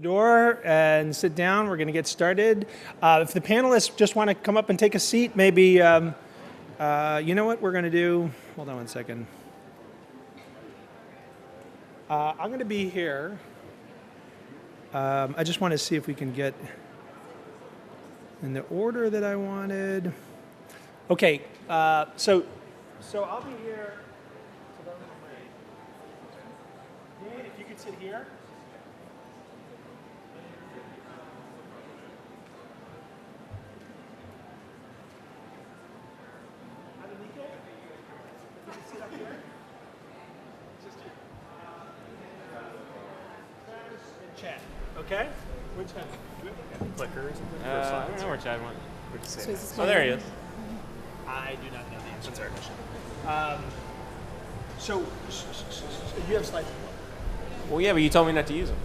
door and sit down. We're going to get started. If the panelists just want to come up and take a seat, maybe, you know what we're going to do? Hold on one second. I'm going to be here. I just want to see if we can get in the order that I wanted. Okay, so I'll be here. Dan, if you could sit here. Chat. Okay? Which one? Do we have a clicker or something? I don't know where Chad went. So There he is. I do not know the answer to that question. So you have slides? Well, yeah, but you told me not to use them.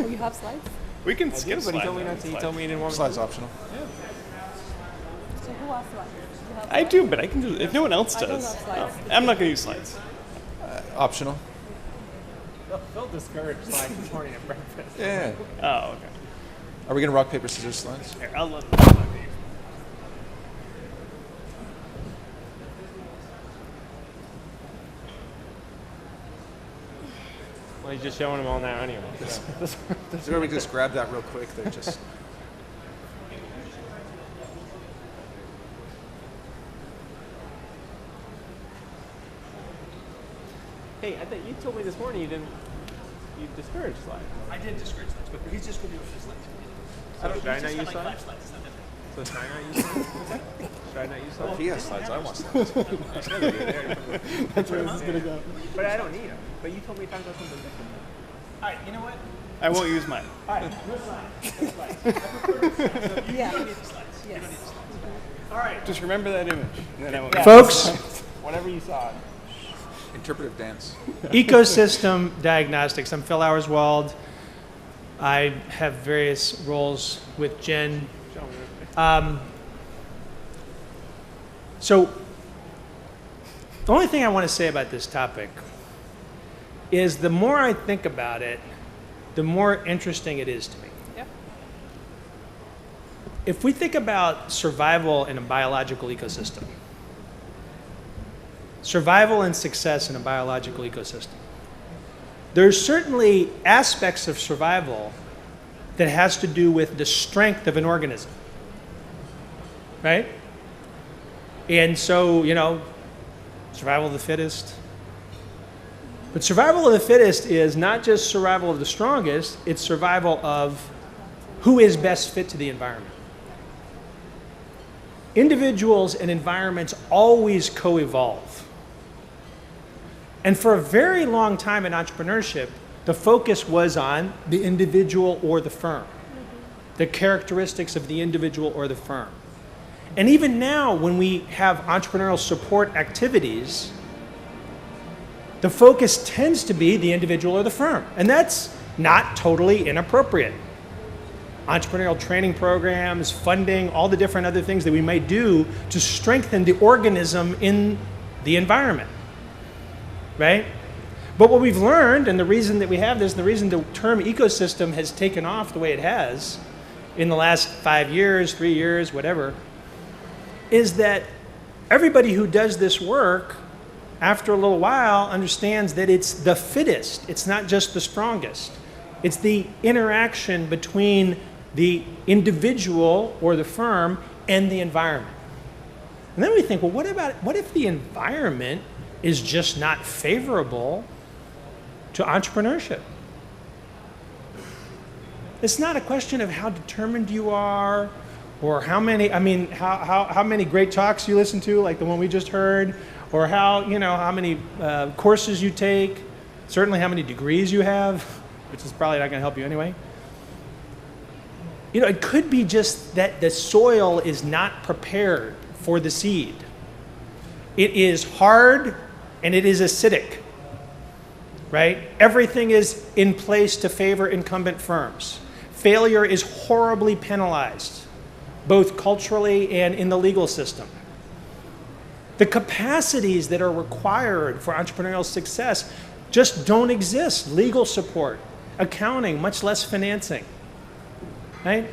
Oh, you have slides? We can I skip did, but he slides. told me not to. He told me he didn't want me Slides to. optional. So who has slides? You have I slides? do, but I can do it if no one else I don't does. have slides. I'm not going to use slides. Optional. Phil discouraged slides this morning at breakfast. Yeah. Oh, okay. Are we gonna rock paper scissors slides? Here, I'll let them know. Well, he's just showing them all now anyway. So. So maybe just grab that real quick. They're just. Hey, I thought you told me this morning you discouraged slides. I did discourage slides, but he's just going to do his slides. So should I not He's use just got like 5 slides? slides. It's not that bad. So should I not use slides? Should I not use Well, slides? he has slides. I want slides. That's where this is going to go. But I don't need them. But you told me to talk about something different. All right, you know what? I won't use mine. All right, no slides. No slides. I prefer no slides. So you Yeah. don't need the slides. You don't need the Yes. slides. All right. Just remember that image. And then I won't Folks, Whatever you saw. Interpretive dance. ecosystem diagnostics. I'm Phil Auerswald. I have various roles with Jen. So the only thing I want to say about this topic is the more I think about it, the more interesting it is to me. Yep. If we think about survival in a biological ecosystem, survival and success in a biological ecosystem, there's certainly aspects of survival that has to do with the strength of an organism, right? And so, you know, survival of the fittest. But survival of the fittest is not just survival of the strongest, it's survival of who is best fit to the environment. Individuals and environments always co-evolve. And for a very long time in entrepreneurship, the focus was on the individual or the firm, the characteristics of the individual or the firm. And even now, when we have entrepreneurial support activities, the focus tends to be the individual or the firm. And that's not totally inappropriate. Entrepreneurial training programs, funding, all the different other things that we might do to strengthen the organism in the environment, right? But what we've learned, and the reason that we have this, the reason the term ecosystem has taken off the way it has in the last 5 years, 3 years, whatever, is that everybody who does this work, after a little while, understands that it's the fittest. It's not just the strongest. It's the interaction between the individual or the firm and the environment. And then we think, well, what if the environment is just not favorable to entrepreneurship? It's not a question of how determined you are or how many great talks you listen to, like the one we just heard, or how many courses you take, certainly how many degrees you have, which is probably not going to help you anyway. You know, it could be just that the soil is not prepared for the seed. It is hard and it is acidic, right? Everything is in place to favor incumbent firms. Failure is horribly penalized, both culturally and in the legal system. The capacities that are required for entrepreneurial success just don't exist. Legal support, accounting, much less financing, right?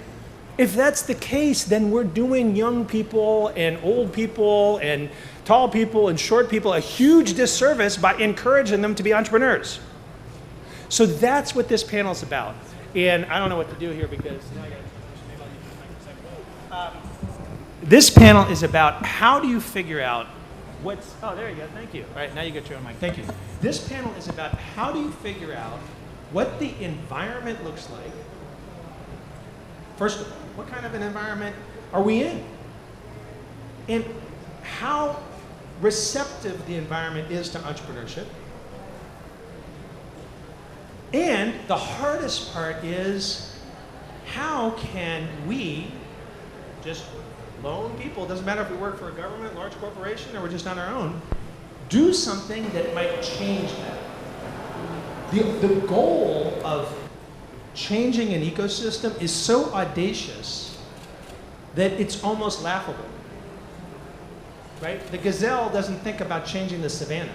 If that's the case, then we're doing young people and old people and tall people and short people a huge disservice by encouraging them to be entrepreneurs. So that's what this panel is about. And I don't know what to do here because now I got maybe I'll use the mic for a second. This panel is about how do you figure out what's, oh, there you go, thank you. All right, now you get your own mic, thank you. This panel is about how do you figure out what the environment looks like. First of all, what kind of an environment are we in? And how receptive the environment is to entrepreneurship. And the hardest part is how can we just lone people, doesn't matter if we work for a government, large corporation, or we're just on our own, do something that might change that. The goal of changing an ecosystem is so audacious that it's almost laughable, right? The gazelle doesn't think about changing the savannah.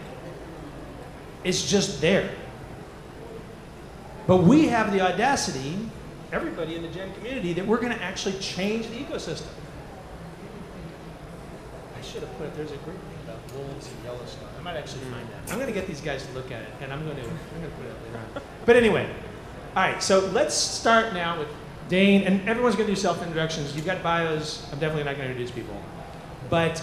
It's just there. But we have the audacity, everybody in the Gen community, that we're going to actually change the ecosystem. I should have put it, there's a great thing about wolves in Yellowstone. I might actually find that. I'm going to get these guys to look at it, and I'm going to put it later on. But anyway, all right, so let's start now with Dane, and everyone's going to do self-introductions. You've got bios. I'm definitely not going to introduce people. But,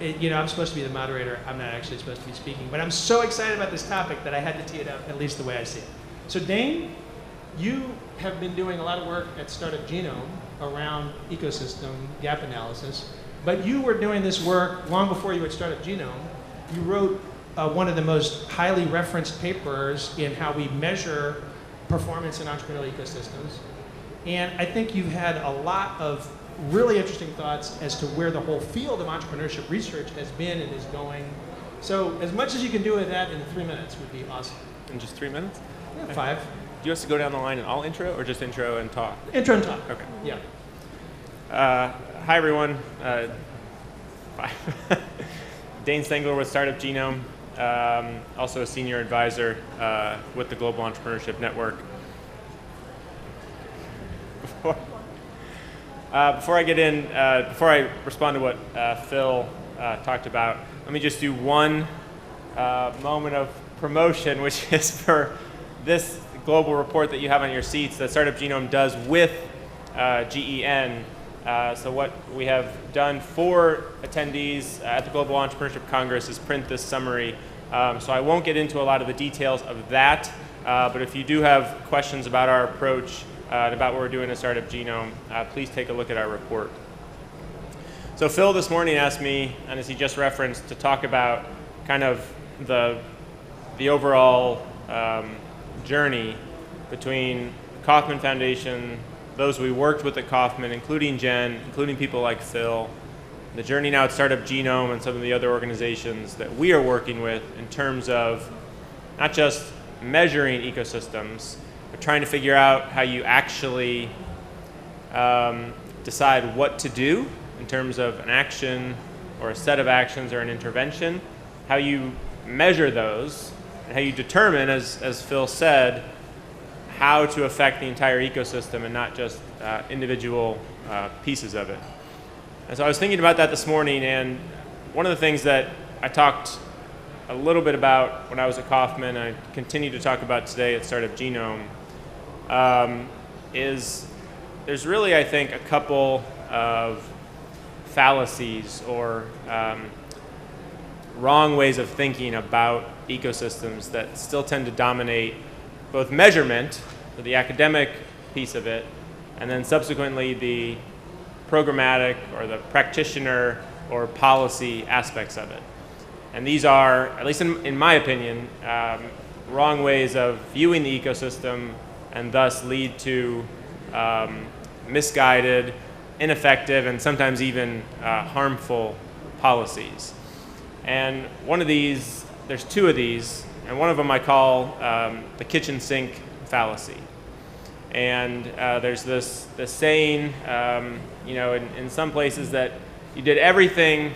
you know, I'm supposed to be the moderator. I'm not actually supposed to be speaking. But I'm so excited about this topic that I had to tee it up at least the way I see it. So Dane, you have been doing a lot of work at Startup Genome around ecosystem gap analysis. But you were doing this work long before you were at Startup Genome. You wrote one of the most highly referenced papers in how we measure performance in entrepreneurial ecosystems. And I think you've had a lot of really interesting thoughts as to where the whole field of entrepreneurship research has been and is going. So as much as you can do with that in 3 minutes would be awesome. In just 3 minutes? Yeah, 5. Do you want us to go down the line and all intro or just intro and talk? Intro and talk. Okay. Yeah. Hi, everyone. Dane Stengler with Startup Genome, also a senior advisor with the Global Entrepreneurship Network. Before I get in, before I respond to what Phil talked about, let me just do one moment of promotion, which is for this global report that you have on your seats that Startup Genome does with GEN. So what we have done for attendees at the Global Entrepreneurship Congress is print this summary. So I won't get into a lot of the details of that, but if you do have questions about our approach and about what we're doing at Startup Genome, please take a look at our report. So Phil this morning asked me, and as he just referenced, to talk about kind of the overall journey between Kauffman Foundation, those we worked with at Kauffman, including Jen, including people like Phil, the journey now at Startup Genome and some of the other organizations that we are working with in terms of not just measuring ecosystems, but trying to figure out how you actually decide what to do in terms of an action or a set of actions or an intervention, how you measure those, and how you determine, as Phil said, how to affect the entire ecosystem and not just individual pieces of it. And so I was thinking about that this morning, and one of the things that I talked a little bit about when I was at Kauffman, and I continue to talk about today at Startup Genome, is there's really, I think, a couple of fallacies or wrong ways of thinking about ecosystems that still tend to dominate both measurement, so the academic piece of it, and then subsequently the programmatic or the practitioner or policy aspects of it. And these are, at least in my opinion, wrong ways of viewing the ecosystem and thus lead to misguided, ineffective, and sometimes even harmful policies. And one of these, there's two of these, and one of them I call the kitchen sink fallacy. And there's this saying, you know, in some places that you did everything,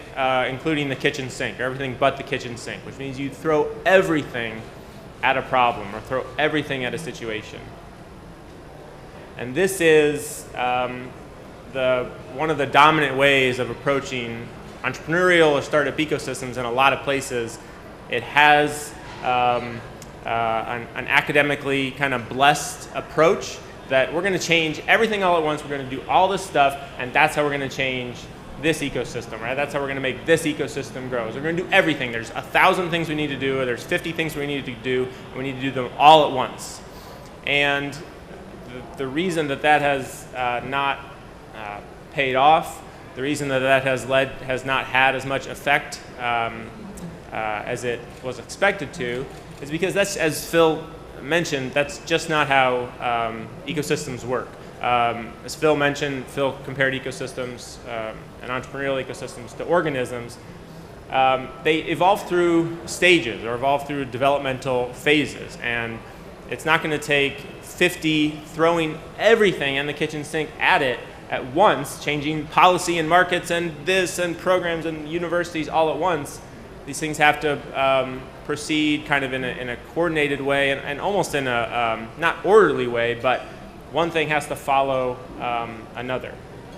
including the kitchen sink, or everything but the kitchen sink, which means you throw everything at a problem or throw everything at a situation. And this is one of the dominant ways of approaching entrepreneurial or startup ecosystems in a lot of places. It has an academically kind of blessed approach that we're going to change everything all at once. We're going to do all this stuff, and that's how we're going to change this ecosystem, right? That's how we're going to make this ecosystem grow. So we're going to do everything. There's 1,000 things we need to do, or there's 50 things we need to do, and we need to do them all at once. And the reason that has not paid off, the reason that has not had as much effect as it was expected to, is because that's, as Phil mentioned, that's just not how ecosystems work. As Phil mentioned, Phil compared ecosystems and entrepreneurial ecosystems to organisms. They evolve through stages or evolve through developmental phases, and it's not going to take 50 throwing everything in the kitchen sink at it at once, changing policy and markets and this and programs and universities all at once. These things have to proceed kind of in a coordinated way and almost in a not orderly way, but one thing has to follow another.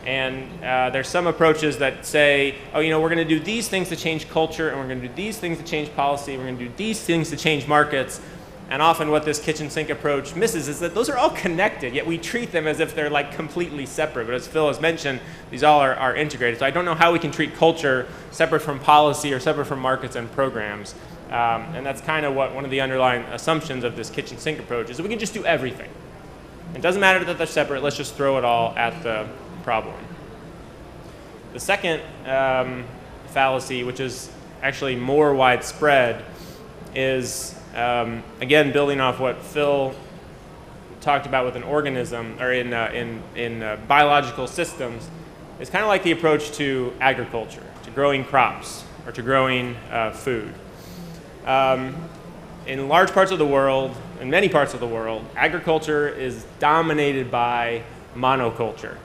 And there's some approaches that say, oh, you know, we're going to do these things to change culture, and we're going to do these things to change policy, we're going to do these things to change markets. And often what this kitchen sink approach misses is that those are all connected, yet we treat them as if they're like completely separate. But as Phil has mentioned, these all are integrated. So I don't know how we can treat culture separate from policy or separate from markets and programs. And that's kind of what one of the underlying assumptions of this kitchen sink approach is, that we can just do everything. It doesn't matter that they're separate, let's just throw it all at the problem. The second fallacy, which is actually more widespread, is again, building off what Phil talked about with an organism, or in biological systems, is kind of like the approach to agriculture, to growing crops, or to growing food. In large parts of the world, in many parts of the world, agriculture is dominated by monoculture.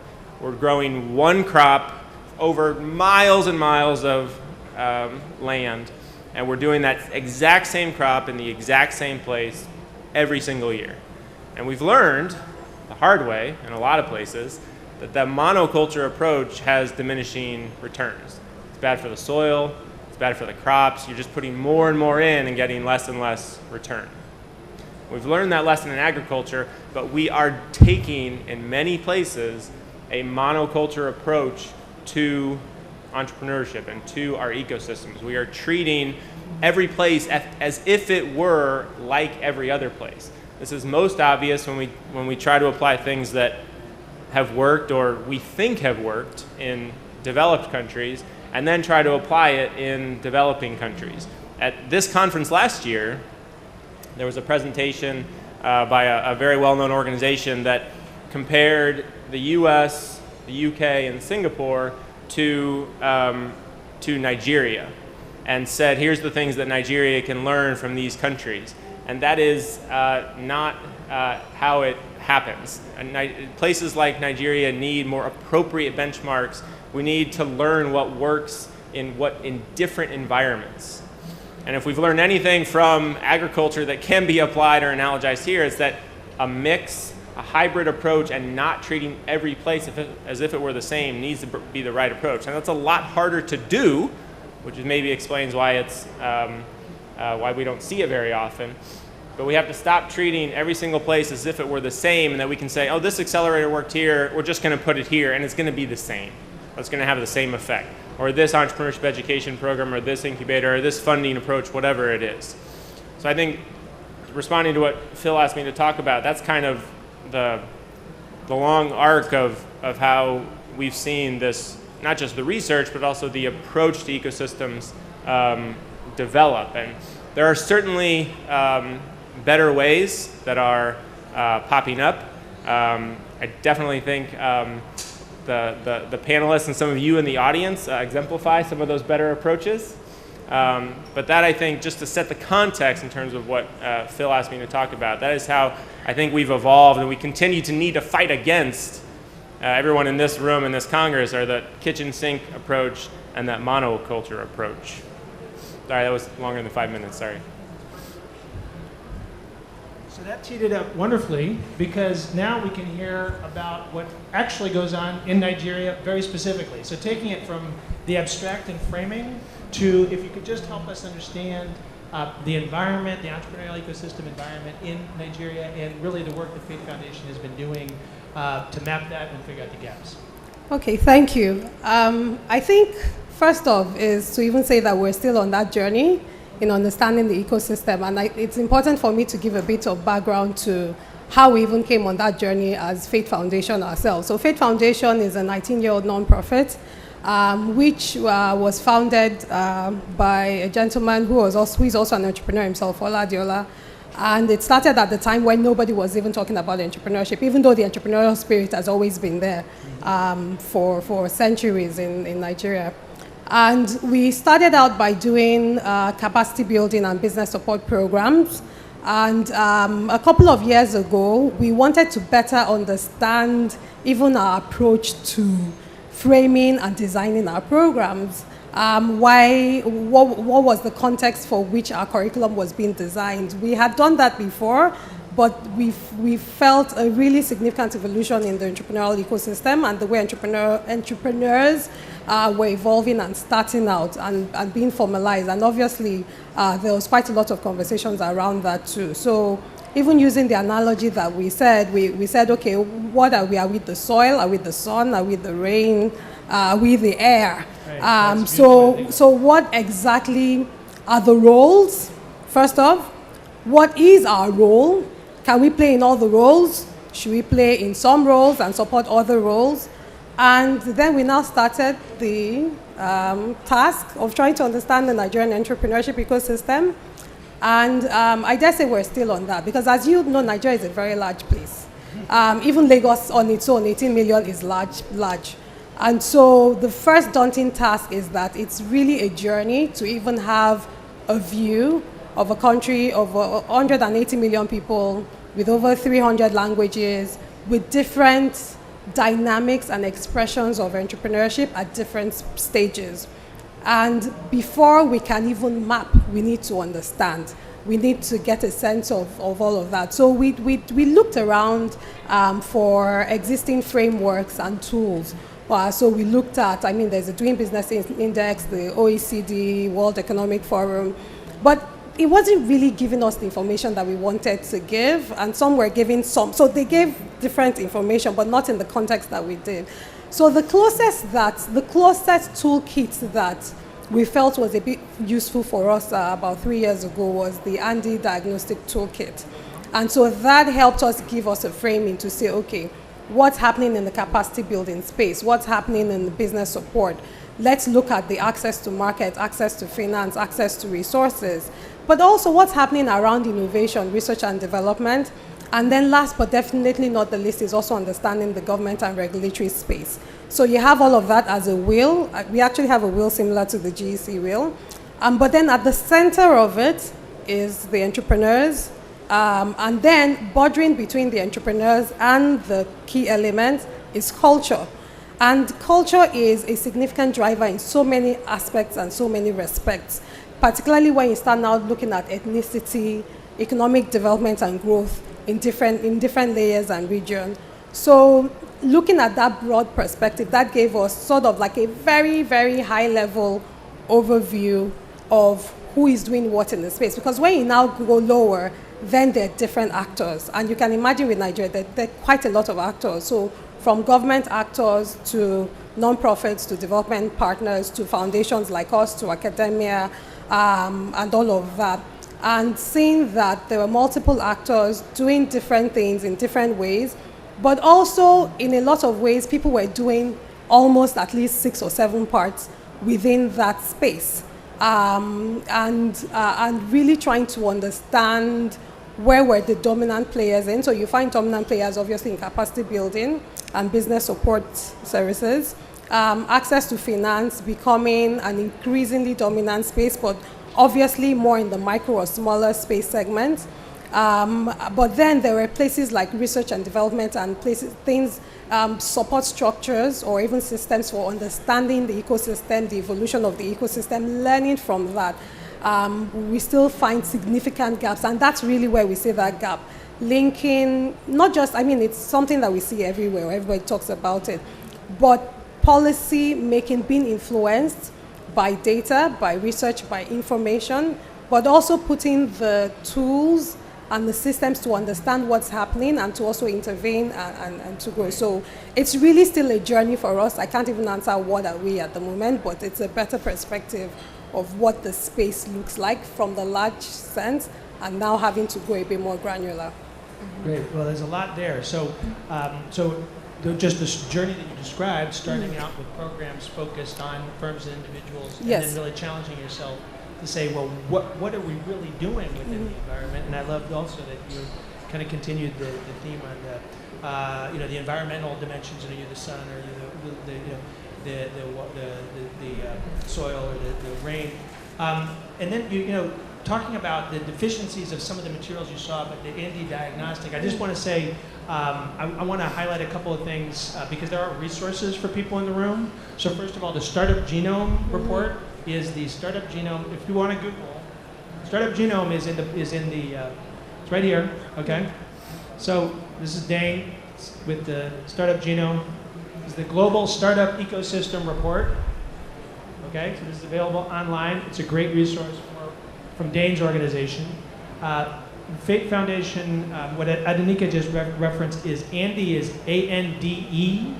We're growing one crop over miles and miles of land, and we're doing that exact same crop in the exact same place every single year. And we've learned the hard way in a lot of places that the monoculture approach has diminishing returns. It's bad for the soil, it's bad for the crops, you're just putting more and more in and getting less and less return. We've learned that lesson in agriculture, but we are taking, in many places, a monoculture approach to entrepreneurship and to our ecosystems. We are treating every place as if it were like every other place. This is most obvious when we try to apply things that have worked or we think have worked in developed countries, and then try to apply it in developing countries. At this conference last year, there was a presentation by a very well-known organization that compared the US, the UK, and Singapore to Nigeria, and said, here's the things that Nigeria can learn from these countries. And that is not how it happens. Places like Nigeria need more appropriate benchmarks. We need to learn what works in different environments. And if we've learned anything from agriculture that can be applied or analogized here, it's that a mix, a hybrid approach, and not treating every place as if it were the same needs to be the right approach. And that's a lot harder to do, which maybe explains why it's why we don't see it very often. But we have to stop treating every single place as if it were the same, and that we can say, oh, this accelerator worked here, we're just going to put it here, and it's going to be the same. It's going to have the same effect. Or this entrepreneurship education program, or this incubator, or this funding approach, whatever it is. So I think, responding to what Phil asked me to talk about, that's kind of the long arc of how we've seen this, not just the research, but also the approach to ecosystems develop. And there are certainly better ways that are popping up. I definitely think the panelists and some of you in the audience exemplify some of those better approaches. But that, I think, just to set the context in terms of what Phil asked me to talk about, that is how I think we've evolved, and we continue to need to fight against everyone in this room, in this Congress, are the kitchen sink approach and that monoculture approach. Sorry, that was longer than 5 minutes, sorry. So that teed it up wonderfully because now we can hear about what actually goes on in Nigeria very specifically. So taking it from the abstract and framing to, if you could just help us understand the environment, the entrepreneurial ecosystem environment in Nigeria, and really the work the Faith Foundation has been doing to map that and figure out the gaps. Okay, thank you. I think first off is to even say that we're still on that journey in understanding the ecosystem, and it's important for me to give a bit of background to how we even came on that journey as Faith Foundation ourselves. So Faith Foundation is a 19-year-old nonprofit which was founded by a gentleman who is also an entrepreneur himself, Ola Adiola. And it started at the time when nobody was even talking about entrepreneurship, even though the entrepreneurial spirit has always been there for centuries in Nigeria. And we started out by doing capacity building and business support programs. And a couple of years ago, we wanted to better understand even our approach to framing and designing our programs. What was the context for which our curriculum was being designed? We had done that before, but we felt a really significant evolution in the entrepreneurial ecosystem and the way entrepreneurs were evolving and starting out and being formalized. And obviously, there was quite a lot of conversations around that too. So even using the analogy that we said, we said, okay, what are we? Are we the soil? Are we the sun? Are we the rain? Are we the air? Right. So what exactly are the roles? First off, what is our role? Can we play in all the roles? Should we play in some roles and support other roles? And then we now started the task of trying to understand the Nigerian entrepreneurship ecosystem. And I dare say we're still on that because, as you know, Nigeria is a very large place. Even Lagos on its own, 18 million is large. And so the first daunting task is that it's really a journey to even have a view of a country of 180 million people with over 300 languages, with different dynamics and expressions of entrepreneurship at different stages. And before we can even map, we need to understand. We need to get a sense of all of that. So we looked around for existing frameworks and tools. So we looked at, there's a Doing Business Index, the OECD, World Economic Forum, but it wasn't really giving us the information that we wanted to give, and some were giving some. So they gave different information, but not in the context that we did. So the closest toolkit that we felt was a bit useful for us about 3 years ago was the Andy Diagnostic Toolkit. And so that helped us give us a framing to say, okay, what's happening in the capacity building space? What's happening in the business support? Let's look at the access to market, access to finance, access to resources, but also what's happening around innovation, research and development. And then last but definitely not the least is also understanding the government and regulatory space. So you have all of that as a wheel. We actually have a wheel similar to the GEC wheel. But then at the center of it is the entrepreneurs. And then bordering between the entrepreneurs and the key element is culture. And culture is a significant driver in so many aspects and so many respects, particularly when you start now looking at ethnicity, economic development and growth in different layers and regions. So looking at that broad perspective, that gave us sort of like a very, very high level overview of who is doing what in the space. Because when you now go lower, then there are different actors. And you can imagine with Nigeria, there are quite a lot of actors. So from government actors to non-profits to development partners to foundations like us to academia and all of that. And seeing that there were multiple actors doing different things in different ways, but also in a lot of ways, people were doing almost at least 6 or 7 parts within that space. And really trying to understand where were the dominant players in. So you find dominant players obviously in capacity building and business support services. Access to finance becoming an increasingly dominant space, but obviously more in the micro or smaller space segments. But then there were places like research and development and support structures or even systems for understanding the ecosystem, the evolution of the ecosystem, learning from that. We still find significant gaps, and that's really where we see that gap. linking, not just, I mean, it's something that we see everywhere, everybody talks about it, but policy making being influenced by data, by research, by information, but also putting the tools and the systems to understand what's happening and to also intervene and to grow. So it's really still a journey for us. I can't even answer what are we at the moment, but it's a better perspective of what the space looks like from the large sense and now having to go a bit more granular. Great. Well, there's a lot there. So, just this journey that you described, starting out with programs focused on firms and individuals, and Yes. then really challenging yourself to say, well, what are we really doing within the environment? And I loved also that you kind of continued the theme on the environmental dimensions. You're the sun, or the soil, or the rain, and then talking about the deficiencies of some of the materials you saw, but the Andy Diagnostic, I just want to say, I want to highlight a couple of things because there are resources for people in the room. So first of all, the Startup Genome Report is the Startup Genome. If you want to Google, Startup Genome is it's right here, okay? So this is Dane with the Startup Genome. This is the Global Startup Ecosystem Report. Okay, so this is available online. It's a great resource from Dane's organization. Fate Foundation, what Adenika just referenced is Andy is ANDE.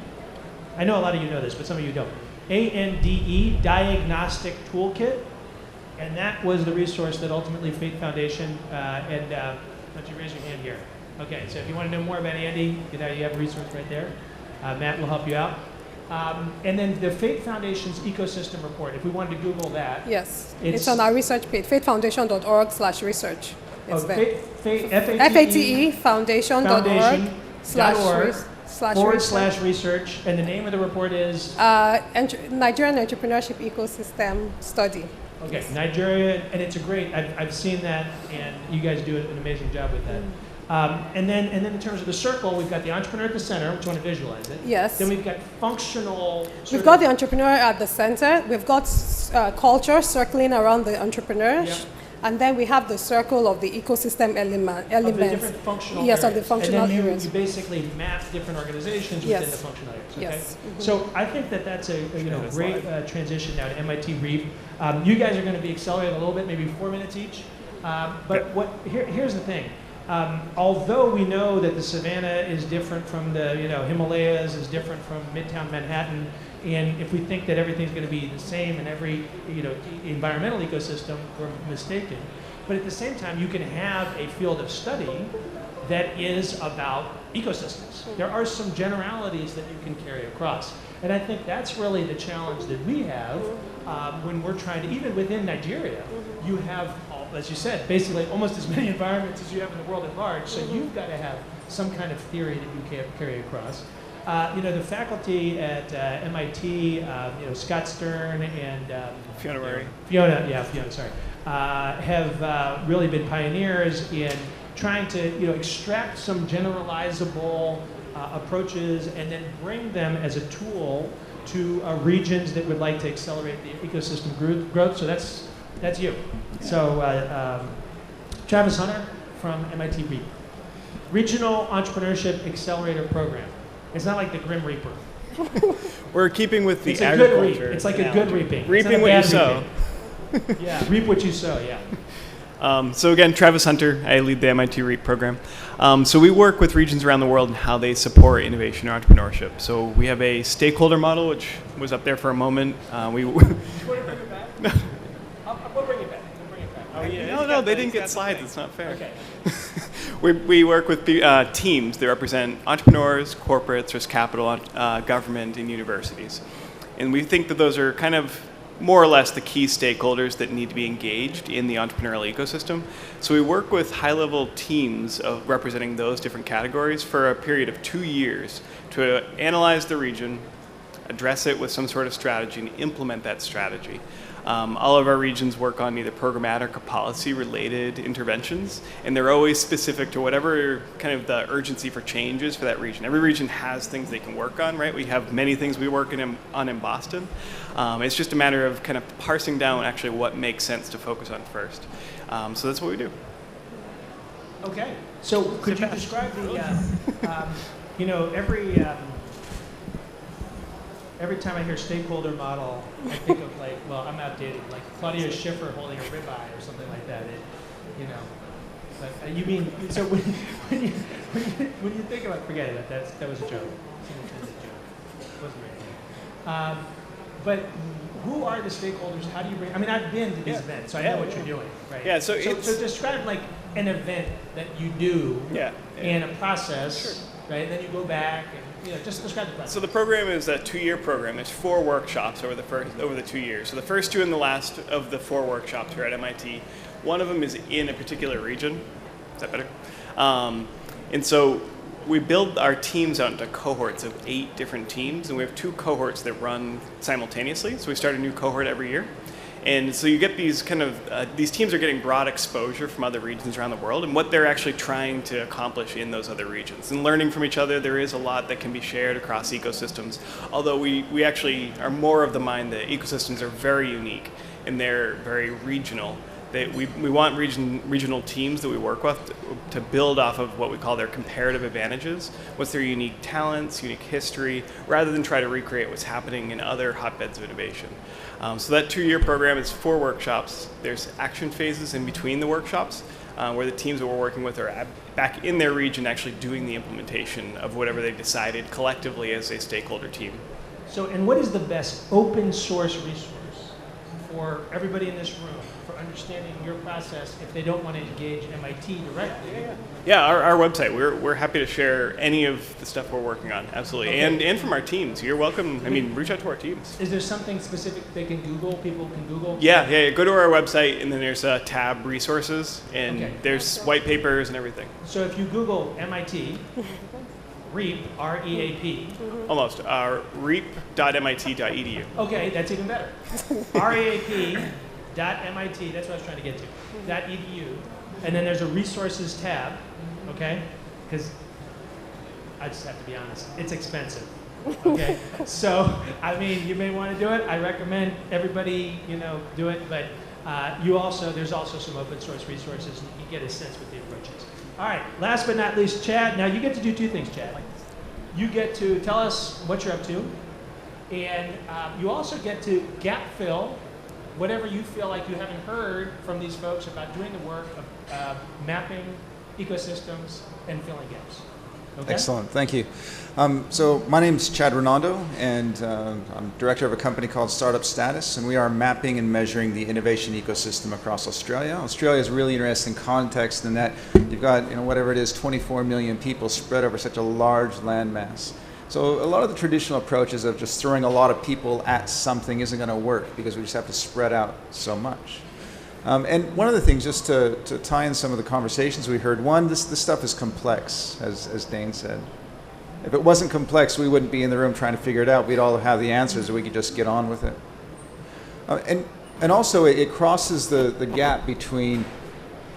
I know a lot of you know this, but some of you don't. ANDE, Diagnostic Toolkit. And that was the resource that ultimately Fate Foundation, why don't you raise your hand here? Okay, so if you want to know more about Andy, you have a resource right there. Matt will help you out. And then the Fate Foundation's ecosystem report, if we wanted to Google that. Yes, it's on our research page, fatefoundation.org/research. It's there. FATE foundation.org/research. And the name of the report is? Nigerian Entrepreneurship Ecosystem Study. Okay, Nigeria, and it's a great, I've seen that, and you guys do an amazing job with that. And then in terms of the circle, we've got the entrepreneur at the center, which you want to visualize it. Yes. Then we've got functional. We've got the entrepreneur at the center. We've got culture circling around the entrepreneurs. Yep. And then we have the circle of the ecosystem elements. Of the different functional yes, areas. of the functional and then areas. You basically map different organizations Yes. within the functional areas. Okay? Yes. Mm-hmm. So I think that's a great transition now to MIT REAP. You guys are going to be accelerated a little bit, maybe 4 minutes each. Here's the thing. Although we know that the Savannah is different from the Himalayas, is different from Midtown Manhattan, and if we think that everything's going to be the same in every environmental ecosystem, we're mistaken. But at the same time, you can have a field of study that is about ecosystems. There are some generalities that you can carry across. And I think that's really the challenge that we have when we're trying to, even within Nigeria, you have, as you said, basically almost as many environments as you have in the world at large. So you've got to have some kind of theory that you can carry across. The faculty at MIT, Scott Stern and Fiona Murray. Fiona, sorry, have really been pioneers in trying to extract some generalizable approaches and then bring them as a tool to regions that would like to accelerate the ecosystem growth. So that's you. So Travis Hunter from MIT REAP. Regional Entrepreneurship Accelerator Program. It's not like the Grim Reaper. We're keeping with the It's a good reap. agriculture. It's like a good reaping. Reaping what you sow. Yeah, reap what you sow, yeah. So again, Travis Hunter, I lead the MIT REAP program. So we work with regions around the world and how they support innovation or entrepreneurship. So we have a stakeholder model, which was up there for a moment. Do you want to bring it back? We'll bring it back. Oh, yeah. No, they didn't get slides. It's not fair. Okay. We work with teams that represent entrepreneurs, corporates, risk capital, government, and universities. And we think that those are kind of more or less the key stakeholders that need to be engaged in the entrepreneurial ecosystem. So we work with high-level teams of representing those different categories for a period of 2 years to analyze the region, address it with some sort of strategy, and implement that strategy. All of our regions work on either programmatic or policy-related interventions, and they're always specific to whatever kind of the urgency for change is for that region. Every region has things they can work on, right? We have many things we work on in Boston. It's just a matter of kind of parsing down actually what makes sense to focus on first. So that's what we do. Okay. So could you describe the, you know, every time I hear stakeholder model, I think of like, well, I'm outdated, like Claudia Schiffer holding a ribeye or something like that. You know, but you mean so when you think about, forget it. That was a joke. It wasn't really. But who are the stakeholders? How do you bring? I mean, I've been to these events, so I know what you're doing, right? Yeah. So describe like an event that you do and a process, Sure. right? Then you go back and just describe the process. So the program is a 2-year program. There's 4 workshops over the 2 years. So the first 2 and the last of the 4 workshops are at MIT. One of them is in a particular region. Is that better? And so we build our teams out into cohorts of 8 different teams, and we have 2 cohorts that run simultaneously. So we start a new cohort every year. And so you get these these teams are getting broad exposure from other regions around the world and what they're actually trying to accomplish in those other regions. And learning from each other, there is a lot that can be shared across ecosystems, although we actually are more of the mind that ecosystems are very unique and they're very regional. We want regional teams that we work with to build off of what we call their comparative advantages, what's their unique talents, unique history, rather than try to recreate what's happening in other hotbeds of innovation. So that 2-year program is 4 workshops. There's action phases in between the workshops where the teams that we're working with are back in their region actually doing the implementation of whatever they've decided collectively as a stakeholder team. So, and what is the best open source resource for everybody in this room for understanding your process if they don't want to engage MIT directly? Yeah, our website. We're happy to share any of the stuff we're working on, absolutely. Okay. And from our teams. You're welcome. I mean, reach out to our teams. Is there something specific they can Google, people can Google? Yeah. Go to our website, and then there's a tab resources, and Okay. there's white papers and everything. So if you Google MIT, REAP, R-E-A-P. Almost. reap.mit.edu. Okay, that's even better. REAP.MIT, that's what I was trying to get to, .edu. And then there's a resources tab, okay? Because I just have to be honest, it's expensive. Okay, so I mean, you may want to do it. I recommend everybody, do it. But there's also some open source resources, and you can get a sense what the approach is. All right, last but not least, Chad. Now you get to do 2 things, Chad. You get to tell us what you're up to, and you also get to gap fill whatever you feel like you haven't heard from these folks about doing the work of mapping ecosystems and filling gaps. Okay? Excellent, thank you. So my name's Chad Renando, and I'm director of a company called Startup Status, and we are mapping and measuring the innovation ecosystem across Australia. Australia is a really interesting context in that you've got, whatever it is, 24 million people spread over such a large landmass. So a lot of the traditional approaches of just throwing a lot of people at something isn't going to work because we just have to spread out so much. And one of the things, just to tie in some of the conversations we heard, one, this stuff is complex, as Dane said. If it wasn't complex, we wouldn't be in the room trying to figure it out. We'd all have the answers, and we could just get on with it. And also, it crosses the gap between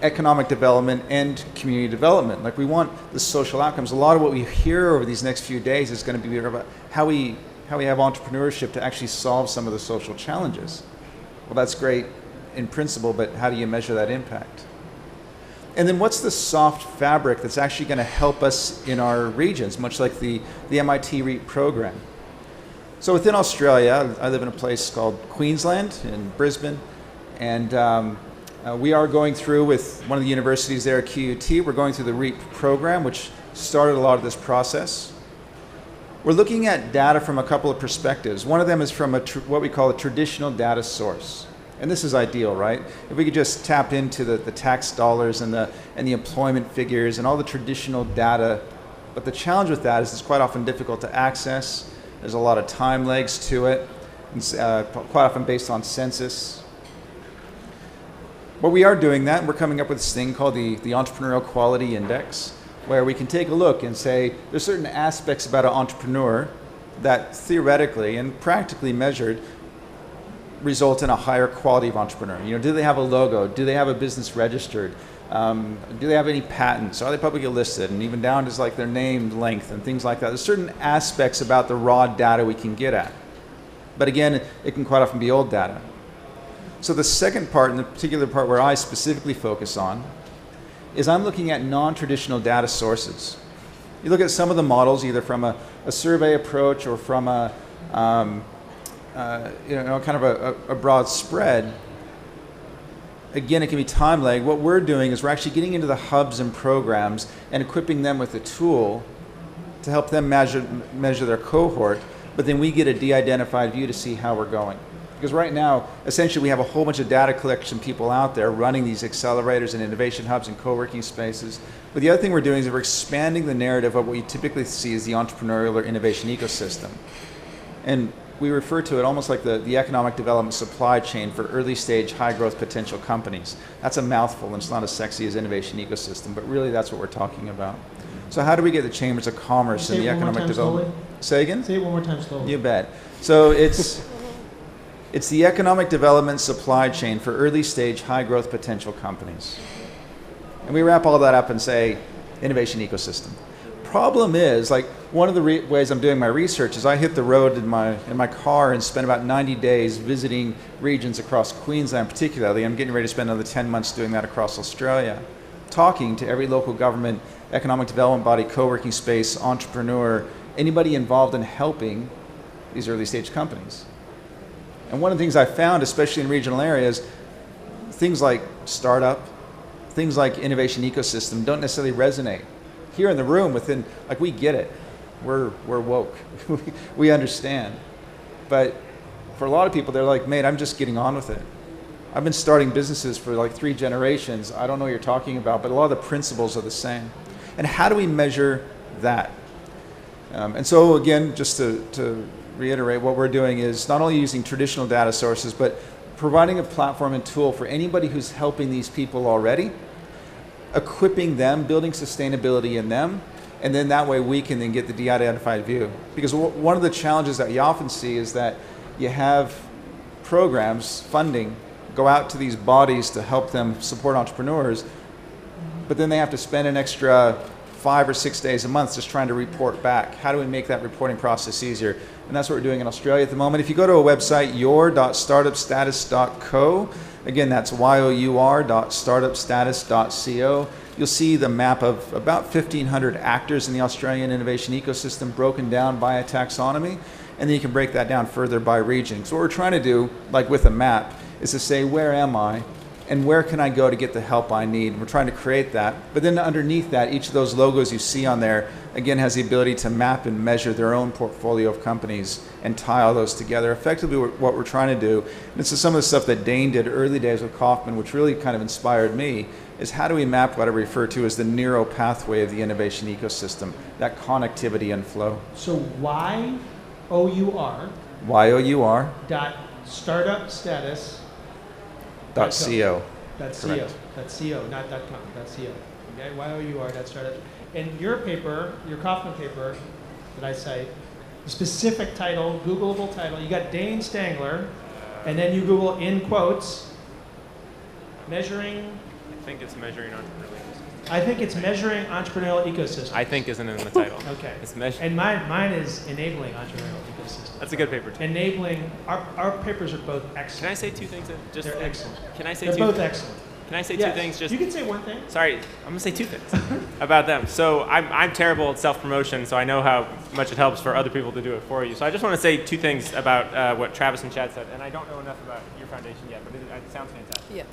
economic development and community development. Like, we want the social outcomes. A lot of what we hear over these next few days is going to be about how we have entrepreneurship to actually solve some of the social challenges. Well, that's great in principle, but how do you measure that impact? And then what's the soft fabric that's actually going to help us in our regions, much like the MIT REAP program? So within Australia, I live in a place called Queensland in Brisbane, and we are going through with one of the universities there at QUT, we're going through the REAP program, which started a lot of this process. We're looking at data from a couple of perspectives. One of them is from what we call a traditional data source. And this is ideal, right? If we could just tap into the tax dollars and the employment figures and all the traditional data. But the challenge with that is it's quite often difficult to access. There's a lot of time lags to it. It's quite often based on census. But we are doing that, and we're coming up with this thing called the Entrepreneurial Quality Index, where we can take a look and say there's certain aspects about an entrepreneur that theoretically and practically measured result in a higher quality of entrepreneur. Do they have a logo? Do they have a business registered? Do they have any patents? Are they publicly listed? And even down to like their name length and things like that. There's certain aspects about the raw data we can get at. But again, it can quite often be old data. So the second part, and the particular part where I specifically focus on, is I'm looking at non-traditional data sources. You look at some of the models, either from a survey approach or from a kind of a broad spread. Again, it can be time lag. What we're doing is we're actually getting into the hubs and programs and equipping them with a tool to help them measure their cohort, but then we get a de-identified view to see how we're going. Because right now, essentially, we have a whole bunch of data collection people out there running these accelerators and innovation hubs and co-working spaces. But the other thing we're doing is we're expanding the narrative of what you typically see as the entrepreneurial or innovation ecosystem. And we refer to it almost like the economic development supply chain for early stage, high growth potential companies. That's a mouthful and it's not as sexy as innovation ecosystem, but really that's what we're talking about. So how do we get the chambers of commerce and the economic development? Say again? Say it one more time slowly. You bet. So it's the economic development supply chain for early stage, high growth potential companies. And we wrap all that up and say innovation ecosystem. Problem is, like, one of the ways I'm doing my research is I hit the road in my car and spend about 90 days visiting regions across Queensland particularly. I'm getting ready to spend another 10 months doing that across Australia, talking to every local government, economic development body, co-working space, entrepreneur, anybody involved in helping these early stage companies. And one of the things I found, especially in regional areas, things like startup, things like innovation ecosystem don't necessarily resonate. Here in the room, we get it. We're woke. We understand. But for a lot of people, they're like, mate, I'm just getting on with it. I've been starting businesses for like 3 generations. I don't know what you're talking about, but a lot of the principles are the same. And how do we measure that? And so again, just to reiterate, what we're doing is not only using traditional data sources, but providing a platform and tool for anybody who's helping these people already, equipping them, building sustainability in them, and then that way we can then get the de-identified view. Because one of the challenges that you often see is that you have programs, funding, go out to these bodies to help them support entrepreneurs, but then they have to spend an extra 5 or 6 days a month just trying to report back. How do we make that reporting process easier? And that's what we're doing in Australia at the moment. If you go to a website, your.startupstatus.co, again, that's your.startupstatus.co, you'll see the map of about 1,500 actors in the Australian innovation ecosystem broken down by a taxonomy, and then you can break that down further by region. So what we're trying to do, like with a map, is to say, where am I? And where can I go to get the help I need? And we're trying to create that. But then underneath that, each of those logos you see on there, again, has the ability to map and measure their own portfolio of companies and tie all those together. Effectively, what we're trying to do, and this is some of the stuff that Dane did early days with Kaufman, which really kind of inspired me, is how do we map what I refer to as the neuro pathway of the innovation ecosystem, that connectivity and flow. So YOUR YOUR dot startup status .co. .co. Correct. .co, not .com. .co. Okay. YOUR dot startup. And your paper, your Kaufman paper that I cite, the specific title, Googleable title. You got Dane Stangler, and then you Google in quotes, measuring. I think it's measuring entrepreneurial ecosystem. I think it's measuring entrepreneurial ecosystem. I think isn't in the title. Okay. It's measuring. And mine is enabling entrepreneurial ecosystem. That's a good paper too. Enabling. Our papers are both Can excellent. I say 2 things? They're excellent. Can I say They're 2? both excellent. Can I say Yes. 2 things? Just you can say one thing. sorry, I'm gonna say 2 things about them. So I'm terrible at self-promotion, so I know how much it helps for other people to do it for you. So I just want to say 2 things about what Travis and Chad said, and I don't know enough about your foundation yet, but it sounds fantastic. Yes.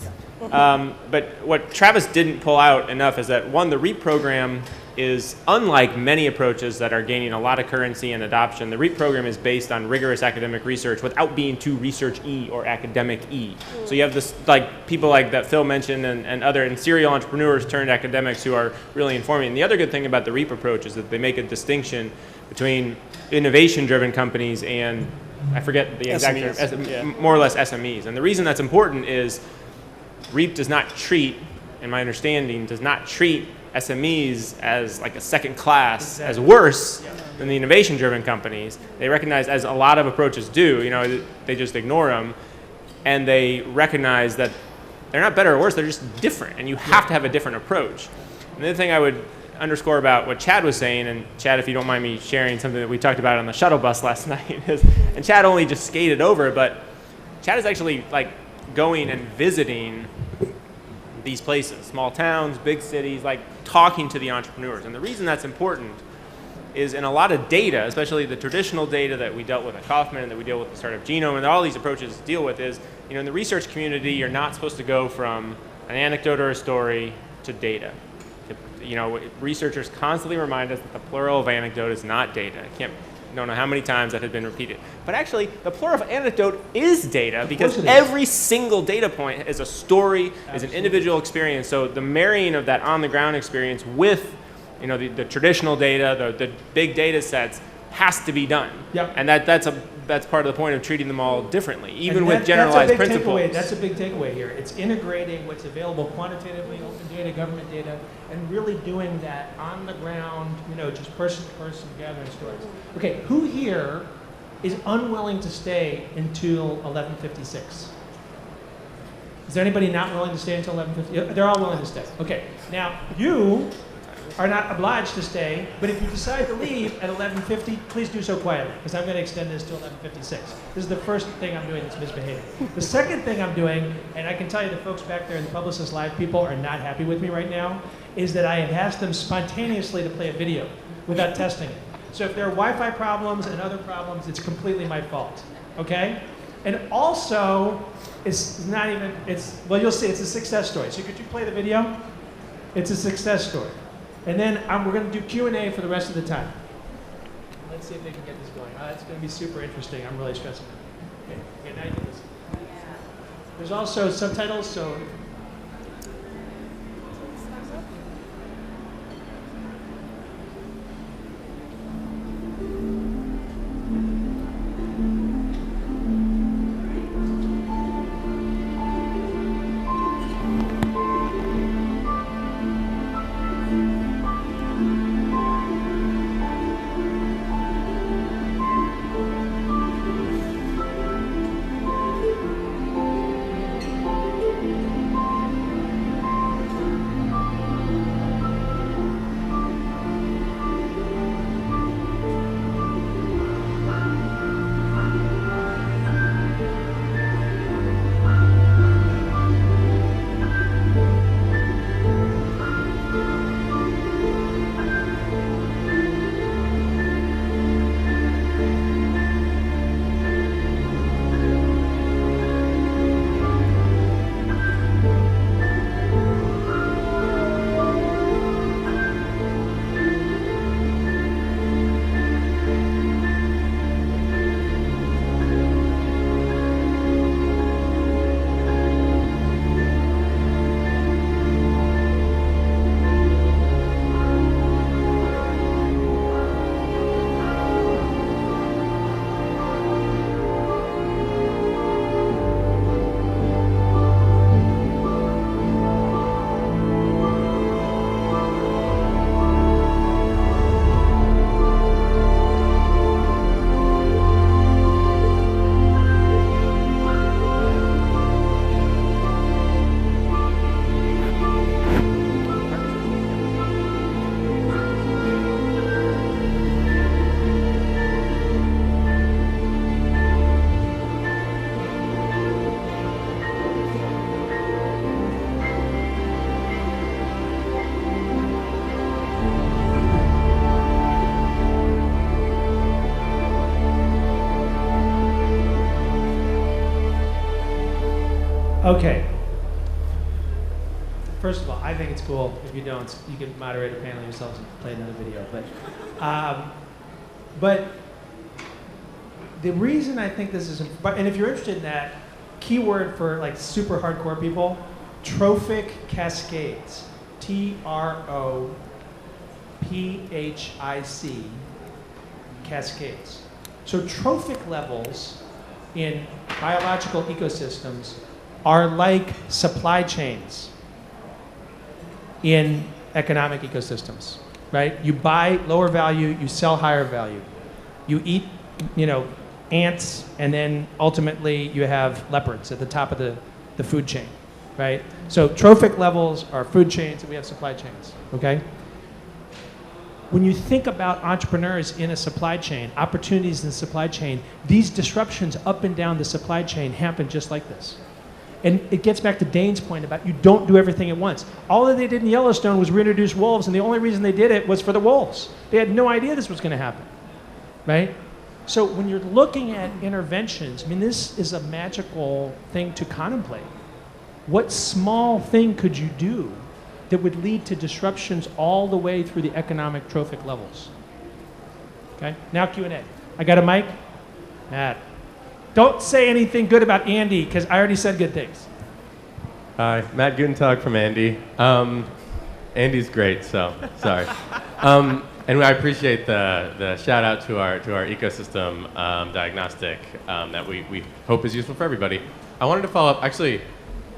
But what Travis didn't pull out enough is that, one, the REAP program is unlike many approaches that are gaining a lot of currency and adoption. The REAP program is based on rigorous academic research without being too research-y or academic-y. So you have this, like people like that Phil mentioned and other and serial entrepreneurs turned academics who are really informing. And the other good thing about the REAP approach is that they make a distinction between innovation-driven companies and, I forget the exact term, more or less SMEs. And the reason that's important is REAP does not treat, in my understanding, does not treat SMEs as like a second class, as worse than the innovation-driven companies. They recognize, as a lot of approaches do, they just ignore them, and they recognize that they're not better or worse, they're just different, and you have to have a different approach. And the other thing I would underscore about what Chad was saying, and Chad, if you don't mind me sharing something that we talked about on the shuttle bus last night, and Chad only just skated over, but Chad is actually like going and visiting these places, small towns, big cities, like talking to the entrepreneurs. And the reason that's important is in a lot of data, especially the traditional data that we dealt with at Kauffman and that we deal with the startup genome and all these approaches deal with is, in the research community, you're not supposed to go from an anecdote or a story to data. Researchers constantly remind us that the plural of anecdote is not data. I don't know how many times that had been repeated. But actually, the plural of anecdote is data because every single data point is a story, is an individual experience. So the marrying of that on-the-ground experience with the traditional data, the big data sets has to be done. Yep. And that's part of the point of treating them all differently, even with generalized principles. That's a big takeaway here. It's integrating what's available quantitatively, open data, government data, and really doing that on the ground, just person to person gathering stories. Okay, who here is unwilling to stay until 11:56? Is there anybody not willing to stay until 11:50? They're all willing to stay. Okay, now you are not obliged to stay, but if you decide to leave at 11:50, please do so quietly, because I'm going to extend this to 11:56. This is the first thing I'm doing that's misbehaving. The second thing I'm doing, and I can tell you the folks back there in the Publicist Live people are not happy with me right now, is that I have asked them spontaneously to play a video without testing it. So if there are Wi-Fi problems and other problems, it's completely my fault, okay? And also, well, you'll see, it's a success story. So could you play the video? It's a success story. And then we're going to do Q&A for the rest of the time. Let's see if they can get this going. It's going to be super interesting. I'm really stressing it. Okay, now you can listen. There's also subtitles, so... Okay. First of all, I think it's cool. If you don't, you can moderate a panel yourselves and play another video. But the reason I think this is, and if you're interested in that, keyword for like super hardcore people, trophic cascades. TROPHIC cascades. So trophic levels in biological ecosystems are like supply chains in economic ecosystems, right? You buy lower value, you sell higher value. You eat, ants, and then ultimately you have leopards at the top of the food chain, right? So trophic levels are food chains, and we have supply chains, okay? When you think about entrepreneurs in a supply chain, opportunities in the supply chain, these disruptions up and down the supply chain happen just like this. And it gets back to Dane's point about you don't do everything at once. All that they did in Yellowstone was reintroduce wolves, and the only reason they did it was for the wolves. They had no idea this was going to happen, right? So when you're looking at interventions, I mean, this is a magical thing to contemplate. What small thing could you do that would lead to disruptions all the way through the economic trophic levels? Okay, now Q&A. I got a mic? Matt. Don't say anything good about Andy, because I already said good things. Hi, Matt Gutentag from Andy. Andy's great, so sorry. And I appreciate the shout out to our ecosystem diagnostic that we hope is useful for everybody. I wanted to follow up, actually,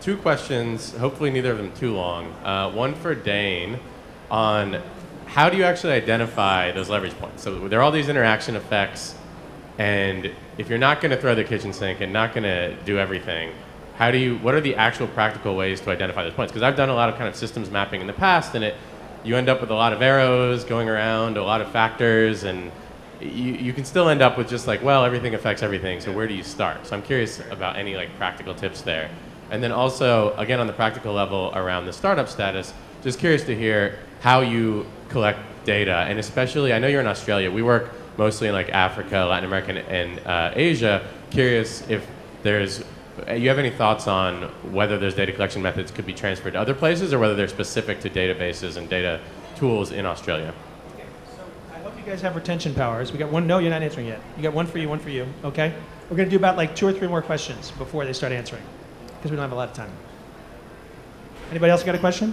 2 questions, hopefully neither of them too long. One for Dane on how do you actually identify those leverage points? So there are all these interaction effects, and if you're not going to throw the kitchen sink and not going to do everything, what are the actual practical ways to identify those points? Because I've done a lot of kind of systems mapping in the past, and you end up with a lot of arrows going around, a lot of factors, and you can still end up with just like, well, everything affects everything, so where do you start? So I'm curious about any like practical tips there. And then also, again, on the practical level around the startup status, just curious to hear how you collect data, and especially, I know you're in Australia, we work mostly in like Africa, Latin America, and Asia. Curious if you have any thoughts on whether those data collection methods could be transferred to other places or whether they're specific to databases and data tools in Australia. Okay, so I hope you guys have retention powers. We got one. No, you're not answering yet. You got one for you, okay? We're going to do about like 2 or 3 more questions before they start answering, because we don't have a lot of time. Anybody else got a question?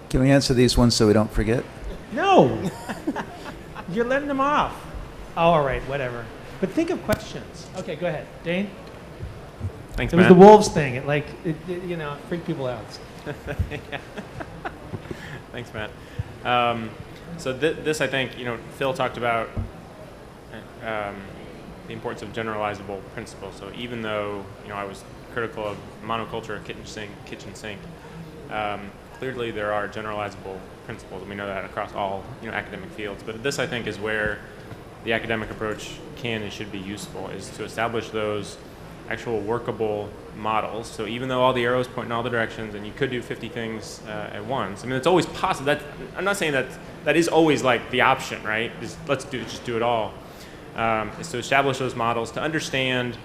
Can we answer these ones so we don't forget? No. You're letting them off. Oh, all right, whatever. But think of questions. Okay, go ahead. Dane? Thanks, It was Matt. the wolves thing. It freaked people out. Thanks, Matt. So this, I think, Phil talked about the importance of generalizable principles. So even though, I was critical of monoculture, kitchen sink, clearly there are generalizable principles, and we know that across all academic fields. But this, I think, is where the academic approach can and should be useful, is to establish those actual workable models. So even though all the arrows point in all the directions, and you could do 50 things at once, I mean, it's always possible. I'm not saying that is always like the option, right? Just do it all. Is to establish those models, to understand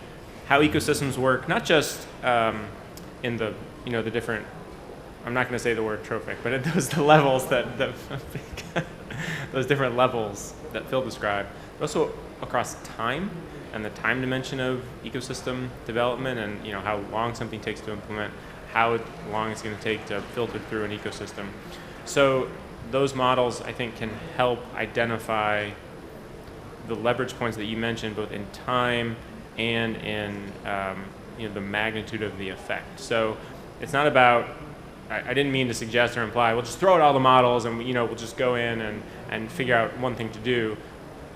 how ecosystems work, not just in the the different. I'm not going to say the word trophic, but it was the levels those different levels that Phil described, but also across time and the time dimension of ecosystem development, and how long something takes to implement, how long it's going to take to filter through an ecosystem. So those models, I think, can help identify the leverage points that you mentioned, both in time and in the magnitude of the effect. So it's not about, I didn't mean to suggest or imply, we'll just throw out all the models and we'll just go in and figure out one thing to do.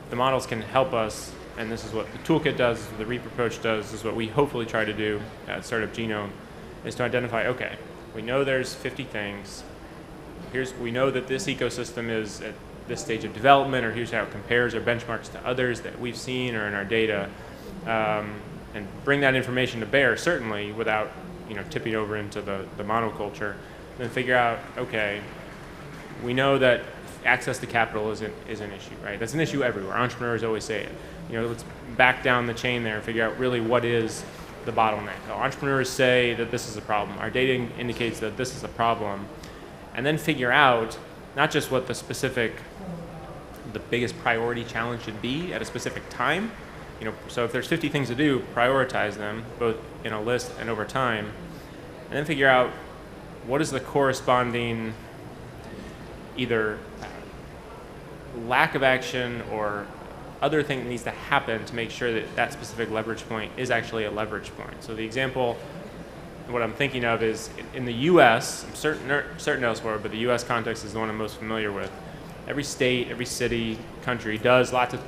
The models can help us, and this is what the toolkit does, this is what the REAP approach does, this is what we hopefully try to do at Startup Genome, is to identify, okay, we know there's 50 things. We know that this ecosystem is at this stage of development, or here's how it compares or benchmarks to others that we've seen or in our data, and bring that information to bear, certainly without tipping over into the monoculture, then figure out, okay, we know that access to capital is an issue, right? That's an issue everywhere. Entrepreneurs always say it. Let's back down the chain there and figure out really what is the bottleneck. Entrepreneurs say that this is a problem. Our data indicates that this is a problem. And then figure out not just what the biggest priority challenge should be at a specific time. So if there's 50 things to do, prioritize them, both in a list and over time, and then figure out what is the corresponding either lack of action or other thing that needs to happen to make sure that that specific leverage point is actually a leverage point. So the example, what I'm thinking of is in the U.S., I'm certain elsewhere, but the U.S. context is the one I'm most familiar with. Every state, every city, country does lots of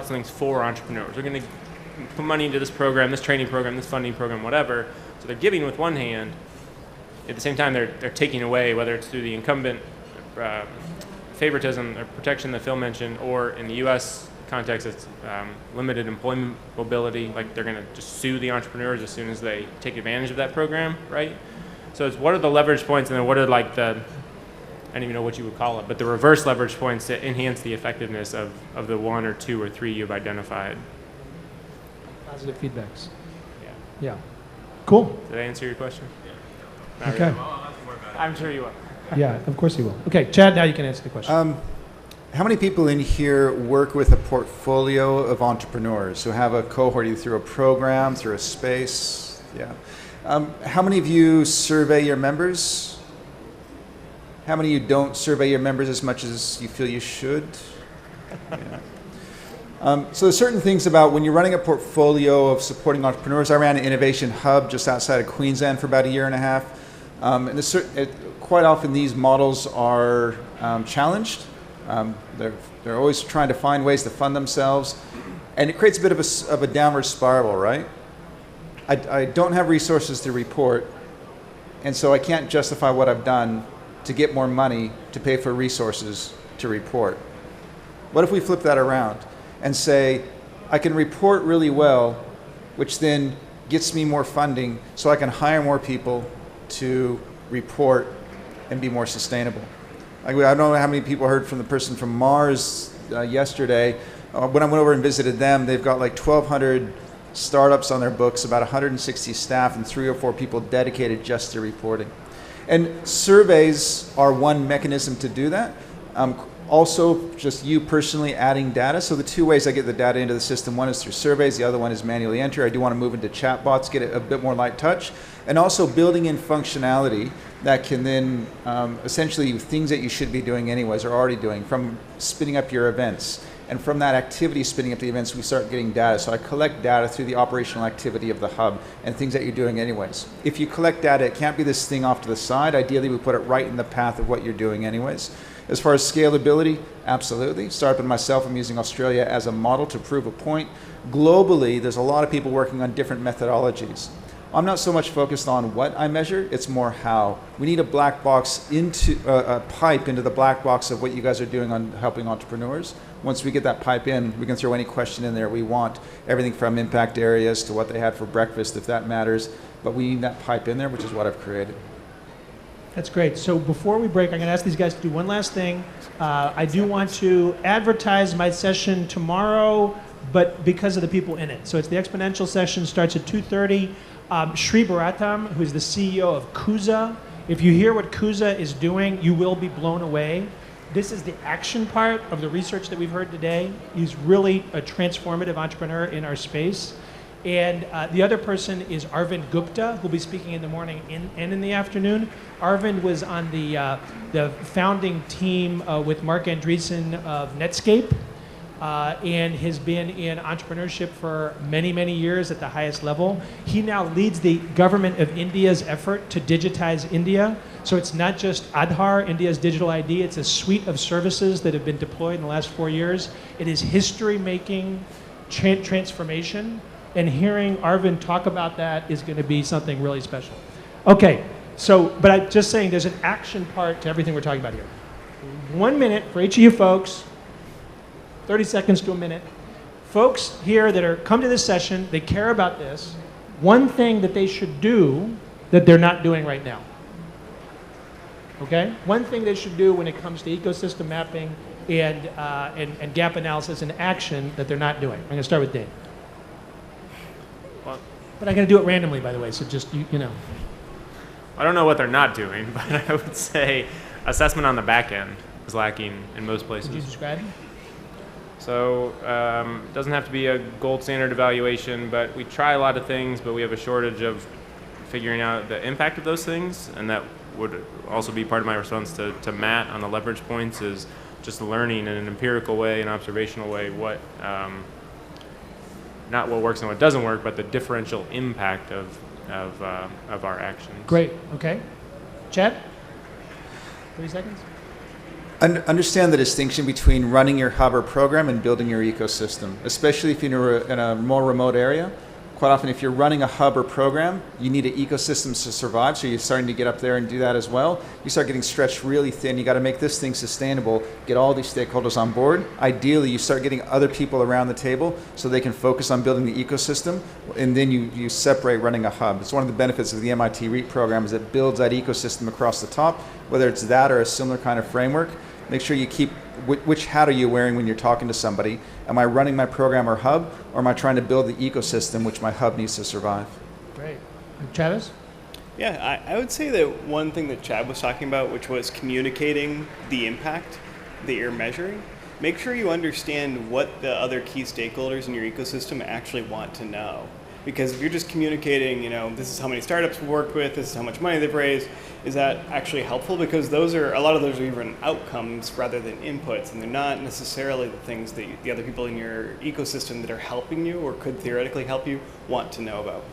things for entrepreneurs. We're going to put money into this program, this training program, this funding program, whatever. So they're giving with one hand. At the same time, they're taking away, whether it's through the incumbent favoritism or protection that Phil mentioned, or in the U.S. context, it's limited employment mobility, like they're going to just sue the entrepreneurs as soon as they take advantage of that program, right? So it's what are the leverage points, and then what are like the, I don't even know what you would call it, but the reverse leverage points to enhance the effectiveness of the 1 or 2 or 3 you've identified. Positive feedbacks. Yeah. Yeah. Cool. Did I answer your question? Yeah. Okay. I'm sure you will. Yeah, of course you will. Okay, Chad, now you can answer the question. How many people in here work with a portfolio of entrepreneurs who have a cohort either through a program, through a space? Yeah. How many of you survey your members? How many of you don't survey your members as much as you feel you should? Yeah. So there's certain things about when you're running a portfolio of supporting entrepreneurs. I ran an innovation hub just outside of Queensland for about a year and a half. And quite often these models are challenged. They're always trying to find ways to fund themselves. And it creates a bit of a downward spiral, right? I don't have resources to report, and so I can't justify what I've done to get more money to pay for resources to report. What if we flip that around and say, I can report really well, which then gets me more funding so I can hire more people to report and be more sustainable. I don't know how many people heard from the person from Mars yesterday. When I went over and visited them, they've got like 1,200 startups on their books, about 160 staff, and 3 or 4 people dedicated just to reporting. And surveys are one mechanism to do that. Also, just you personally adding data. So the 2 ways I get the data into the system, one is through surveys, the other one is manually enter. I do want to move into chatbots, get it a bit more light touch, and also building in functionality that can then essentially things that you should be doing anyways or already doing, from spinning up your events. And from that activity spinning up the events, we start getting data. So I collect data through the operational activity of the hub and things that you're doing anyways. If you collect data, it can't be this thing off to the side. Ideally, we put it right in the path of what you're doing anyways. As far as scalability, absolutely. Startup and myself, I'm using Australia as a model to prove a point. Globally, there's a lot of people working on different methodologies. I'm not so much focused on what I measure, it's more how. We need a black box into a pipe into the black box of what you guys are doing on helping entrepreneurs. Once we get that pipe in, we can throw any question in there we want, everything from impact areas to what they had for breakfast, if that matters. But we need that pipe in there, which is what I've created. That's great. So before we break, I'm going to ask these guys to do one last thing. I do want to advertise my session tomorrow, but because of the people in it. So it's the exponential session, starts at 2:30. Sri Bharatam, who's the CEO of Kuza. If you hear what Kuza is doing, you will be blown away. This is the action part of the research that we've heard today. He's really a transformative entrepreneur in our space. And the other person is Arvind Gupta, who'll be speaking in the morning and in the afternoon. Arvind was on the founding team with Mark Andreessen of Netscape. And has been in entrepreneurship for many, many years at the highest level. He now leads the government of India's effort to digitize India. So it's not just Aadhaar, India's digital ID, it's a suite of services that have been deployed in the last 4 years. It is history-making transformation, and hearing Arvind talk about that is going to be something really special. Okay, so, but I'm just saying there's an action part to everything we're talking about here. 1 minute for each of you folks. 30 seconds to a minute. Folks here that are come to this session, they care about this. One thing that they should do that they're not doing right now. Okay? One thing they should do when it comes to ecosystem mapping and gap analysis and action that they're not doing. I'm going to start with Dave. Well, but I'm going to do it randomly, by the way, so just, you know. I don't know what they're not doing, but I would say assessment on the back end is lacking in most places. Could you describe it? So it doesn't have to be a gold standard evaluation, but we try a lot of things, but we have a shortage of figuring out the impact of those things, and that would also be part of my response to Matt on the leverage points is just learning in an empirical way, an observational way, what not what works and what doesn't work, but the differential impact of our actions. Great, okay. Chad? 30 seconds? Understand the distinction between running your hub or program and building your ecosystem, especially if you're in a more remote area. quite often if you're running a hub or program, you need an ecosystem to survive, so you're starting to get up there and do that as well. You start getting stretched really thin. You got to make this thing sustainable, get all these stakeholders on board. Ideally, you start getting other people around the table so they can focus on building the ecosystem, and then you separate running a hub. It's one of the benefits of the MIT REAP program is it builds that ecosystem across the top, whether it's that or a similar kind of framework. Make sure you keep which hat are you wearing when you're talking to somebody? Am I running my program or hub, or am I trying to build the ecosystem which my hub needs to survive? Great. Travis? Yeah, I would say that one thing that Chad was talking about, which was communicating the impact that you're measuring, make sure you understand what the other key stakeholders in your ecosystem actually want to know. Because if you're just communicating, this is how many startups we worked with, this is how much money they've raised, is that actually helpful? Because a lot of those are even outcomes rather than inputs, and they're not necessarily the things that the other people in your ecosystem that are helping you or could theoretically help you want to know about.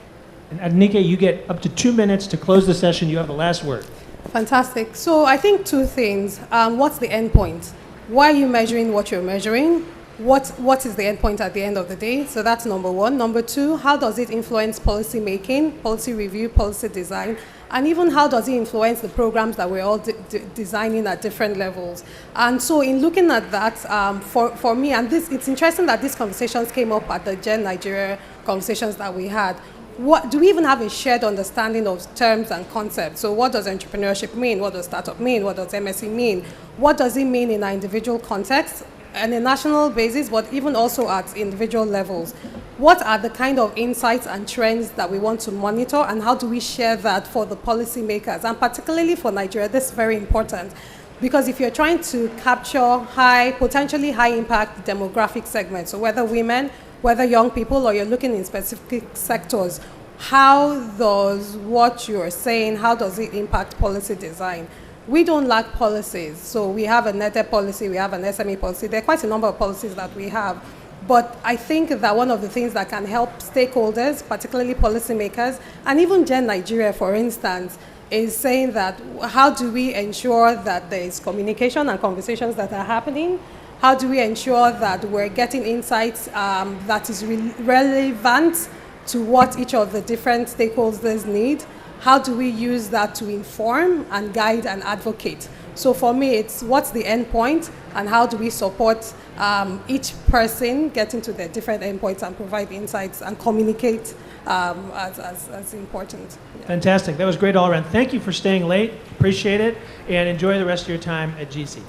And Nikkei, you get up to 2 minutes to close the session. You have the last word. Fantastic. So I think two things. What's the end point? Why are you measuring what you're measuring? What is the end point at the end of the day? So that's number one. Number two, how does it influence policy making, policy review, policy design, and even how does it influence the programs that we're all designing at different levels? And so in looking at that, for me, and it's interesting that these conversations came up at the GERN Nigeria conversations that we had. Do we even have a shared understanding of terms and concepts? So what does entrepreneurship mean? What does startup mean? What does MSc mean? What does it mean in our individual context? On a national basis, but even also at individual levels. What are the kind of insights and trends that we want to monitor, and how do we share that for the policymakers? And particularly for Nigeria, this is very important, because if you're trying to capture potentially high impact demographic segments, so whether women, whether young people, or you're looking in specific sectors, how does what you're saying, how does it impact policy design? We don't lack policies. So we have a NETE policy, we have an SME policy. There are quite a number of policies that we have. But I think that one of the things that can help stakeholders, particularly policymakers, and even GERN Nigeria, for instance, is saying that how do we ensure that there is communication and conversations that are happening? How do we ensure that we're getting insights that is relevant to what each of the different stakeholders need? How do we use that to inform and guide and advocate? So for me, it's what's the end point and how do we support each person getting to their different endpoints and provide insights and communicate as important. Yeah. Fantastic. That was great all around. Thank you for staying late. Appreciate it. And enjoy the rest of your time at GC.